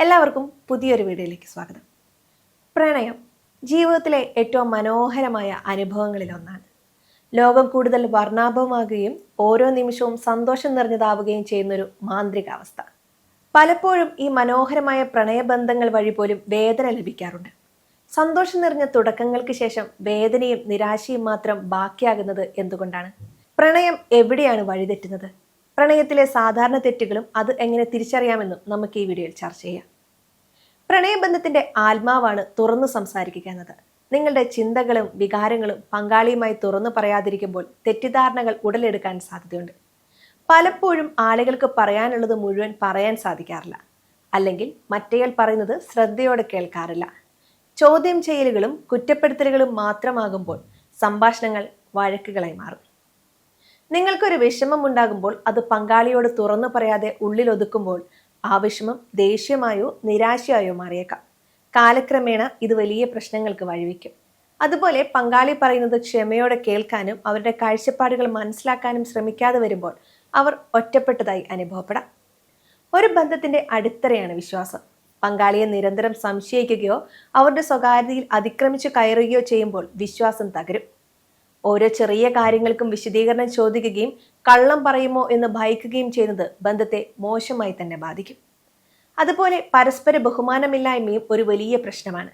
എല്ലാവർക്കും പുതിയൊരു വീഡിയോയിലേക്ക് സ്വാഗതം. പ്രണയം ജീവിതത്തിലെ ഏറ്റവും മനോഹരമായ അനുഭവങ്ങളിലൊന്നാണ്. ലോകം കൂടുതൽ വർണ്ണാഭമാകുകയും ഓരോ നിമിഷവും സന്തോഷം നിറഞ്ഞതാവുകയും ചെയ്യുന്നൊരു മാന്ത്രികാവസ്ഥ. പലപ്പോഴും ഈ മനോഹരമായ പ്രണയബന്ധങ്ങൾ വഴി പോലും വേദന ലഭിക്കാറുണ്ട്. സന്തോഷം നിറഞ്ഞ തുടക്കങ്ങൾക്ക് ശേഷം വേദനയും നിരാശയും മാത്രം ബാക്കിയാകുന്നത് എന്തുകൊണ്ടാണ്? പ്രണയം എവിടെയാണ് വഴിതെറ്റുന്നത്? പ്രണയത്തിലെ സാധാരണ തെറ്റുകളും അത് എങ്ങനെ തിരിച്ചറിയാമെന്നും നമുക്ക് ഈ വീഡിയോയിൽ ചർച്ച ചെയ്യാം. പ്രണയബന്ധത്തിന്റെ ആത്മാവാണ് തുറന്നു സംസാരിക്കുക എന്നത്. നിങ്ങളുടെ ചിന്തകളും വികാരങ്ങളും പങ്കാളിയുമായി തുറന്നു പറയാതിരിക്കുമ്പോൾ തെറ്റിദ്ധാരണകൾ ഉടലെടുക്കാൻ സാധ്യതയുണ്ട്. പലപ്പോഴും ആളുകൾക്ക് പറയാനുള്ളത് മുഴുവൻ പറയാൻ സാധിക്കാറില്ല, അല്ലെങ്കിൽ മറ്റേയാൾ പറയുന്നത് ശ്രദ്ധയോടെ കേൾക്കാറില്ല. ചോദ്യം ചെയ്യലുകളും കുറ്റപ്പെടുത്തലുകളും മാത്രമാകുമ്പോൾ സംഭാഷണങ്ങൾ വഴക്കുകളായി മാറും. നിങ്ങൾക്കൊരു വിഷമം ഉണ്ടാകുമ്പോൾ അത് പങ്കാളിയോട് തുറന്നു പറയാതെ ഉള്ളിലൊതുക്കുമ്പോൾ ആ വിഷമം ദേഷ്യമായോ നിരാശയായോ മാറിയേക്കാം. കാലക്രമേണ ഇത് വലിയ പ്രശ്നങ്ങൾക്ക് വഴിവെക്കും. അതുപോലെ പങ്കാളി പറയുന്നത് ക്ഷമയോടെ കേൾക്കാനും അവരുടെ കാഴ്ചപ്പാടുകൾ മനസ്സിലാക്കാനും ശ്രമിക്കാതെ വരുമ്പോൾ അവർ ഒറ്റപ്പെട്ടതായി അനുഭവപ്പെടാം. ഒരു ബന്ധത്തിന്റെ അടിത്തറയാണ് വിശ്വാസം. പങ്കാളിയെ നിരന്തരം സംശയിക്കുകയോ അവരുടെ സ്വകാര്യതയിൽ അതിക്രമിച്ചു കയറുകയോ ചെയ്യുമ്പോൾ വിശ്വാസം തകരും. ഓരോ ചെറിയ കാര്യങ്ങൾക്കും വിശദീകരണം ചോദിക്കുകയും കള്ളം പറയുമോ എന്ന് ഭയക്കുകയും ചെയ്യുന്നത് ബന്ധത്തെ മോശമായി തന്നെ ബാധിക്കും. അതുപോലെ പരസ്പര ബഹുമാനമില്ലായ്മയും ഒരു വലിയ പ്രശ്നമാണ്.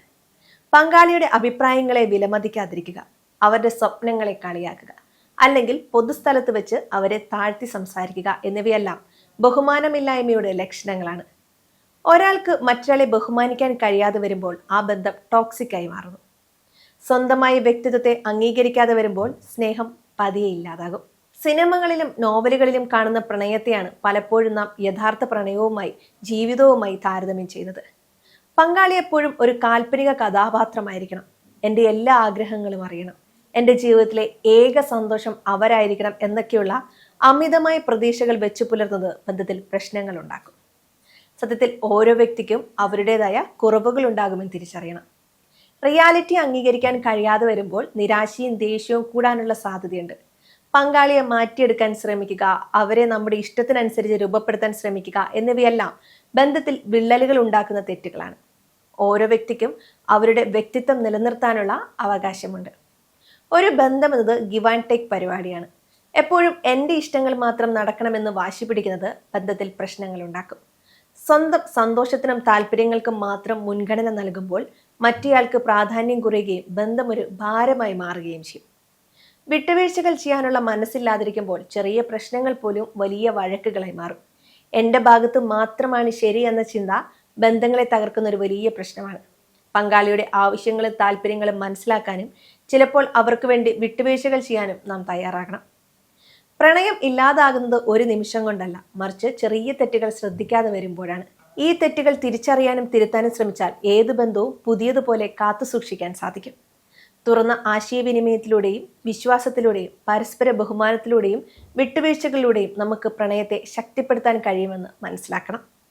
പങ്കാളിയുടെ അഭിപ്രായങ്ങളെ വിലമതിക്കാതിരിക്കുക, അവരുടെ സ്വപ്നങ്ങളെ കളിയാക്കുക, അല്ലെങ്കിൽ പൊതുസ്ഥലത്ത് വെച്ച് അവരെ താഴ്ത്തി സംസാരിക്കുക എന്നിവയെല്ലാം ബഹുമാനമില്ലായ്മയുടെ ലക്ഷണങ്ങളാണ്. ഒരാൾക്ക് മറ്റൊരാളെ ബഹുമാനിക്കാൻ കഴിയാതെ വരുമ്പോൾ ആ ബന്ധം ടോക്സിക്കായി മാറുന്നു. സ്വന്തമായ വ്യക്തിത്വത്തെ അംഗീകരിക്കാതെ വരുമ്പോൾ സ്നേഹം പതിയെ ഇല്ലാതാകും. സിനിമകളിലും നോവലുകളിലും കാണുന്ന പ്രണയത്തെയാണ് പലപ്പോഴും നാം യഥാർത്ഥ പ്രണയവുമായി ജീവിതവുമായി താരതമ്യം ചെയ്യുന്നത്. പങ്കാളി എപ്പോഴും ഒരു കാൽപ്പനിക കഥാപാത്രമായിരിക്കണം, എൻ്റെ എല്ലാ ആഗ്രഹങ്ങളും അറിയണം, എൻ്റെ ജീവിതത്തിലെ ഏക സന്തോഷം അവരായിരിക്കണം എന്നൊക്കെയുള്ള അമിതമായ പ്രതീക്ഷകൾ വെച്ചു പുലർത്തുന്നത് ബന്ധത്തിൽ പ്രശ്നങ്ങൾ ഉണ്ടാക്കും. സത്യത്തിൽ ഓരോ വ്യക്തിക്കും അവരുടേതായ കുറവുകൾ ഉണ്ടാകുമെന്ന് തിരിച്ചറിയണം. റിയാലിറ്റി അംഗീകരിക്കാൻ കഴിയാതെ വരുമ്പോൾ നിരാശയും ദേഷ്യവും കൂടാനുള്ള സാധ്യതയുണ്ട്. പങ്കാളിയെ മാറ്റിയെടുക്കാൻ ശ്രമിക്കുക, അവരെ നമ്മുടെ ഇഷ്ടത്തിനനുസരിച്ച് രൂപപ്പെടുത്താൻ ശ്രമിക്കുക എന്നിവയെല്ലാം ബന്ധത്തിൽ വിള്ളലുകൾ ഉണ്ടാക്കുന്ന തെറ്റുകളാണ്. ഓരോ വ്യക്തിക്കും അവരുടെ വ്യക്തിത്വം നിലനിർത്താനുള്ള അവകാശമുണ്ട്. ഒരു ബന്ധം എന്നത് ഗിവ് ആൻഡ് ടേക്ക് പരിപാടിയാണ്. എപ്പോഴും എൻ്റെ ഇഷ്ടങ്ങൾ മാത്രം നടക്കണമെന്ന് വാശി പിടിക്കുന്നത് ബന്ധത്തിൽ പ്രശ്നങ്ങൾ ഉണ്ടാക്കും. സ്വന്തം സന്തോഷത്തിനും താല്പര്യങ്ങൾക്കും മാത്രം മുൻഗണന നൽകുമ്പോൾ മറ്റേയാൾക്ക് പ്രാധാന്യം കുറയുകയും ബന്ധം ഒരു ഭാരമായി മാറുകയും ചെയ്യും. വിട്ടുവീഴ്ചകൾ ചെയ്യാനുള്ള മനസ്സില്ലാതിരിക്കുമ്പോൾ ചെറിയ പ്രശ്നങ്ങൾ പോലും വലിയ വഴക്കുകളായി മാറും. എൻ്റെ ഭാഗത്ത് മാത്രമാണ് ശരി എന്ന ചിന്ത ബന്ധങ്ങളെ തകർക്കുന്ന ഒരു വലിയ പ്രശ്നമാണ്. പങ്കാളിയുടെ ആവശ്യങ്ങളും താല്പര്യങ്ങളും മനസ്സിലാക്കാനും ചിലപ്പോൾ അവർക്ക് വേണ്ടി വിട്ടുവീഴ്ചകൾ ചെയ്യാനും നാം തയ്യാറാകണം. പ്രണയം ഇല്ലാതാകുന്നത് ഒരു നിമിഷം കൊണ്ടല്ല, മറിച്ച് ചെറിയ തെറ്റുകൾ ശ്രദ്ധിക്കാതെ വരുമ്പോഴാണ്. ഈ തെറ്റുകൾ തിരിച്ചറിയാനും തിരുത്താനും ശ്രമിച്ചാൽ ഏത് ബന്ധവും പുതിയതുപോലെ കാത്തു സൂക്ഷിക്കാൻ സാധിക്കും. തുറന്ന ആശയവിനിമയത്തിലൂടെയും വിശ്വാസത്തിലൂടെയും പരസ്പര ബഹുമാനത്തിലൂടെയും വിട്ടുവീഴ്ചകളിലൂടെയും നമുക്ക് പ്രണയത്തെ ശക്തിപ്പെടുത്താൻ കഴിയുമെന്ന് മനസ്സിലാക്കണം.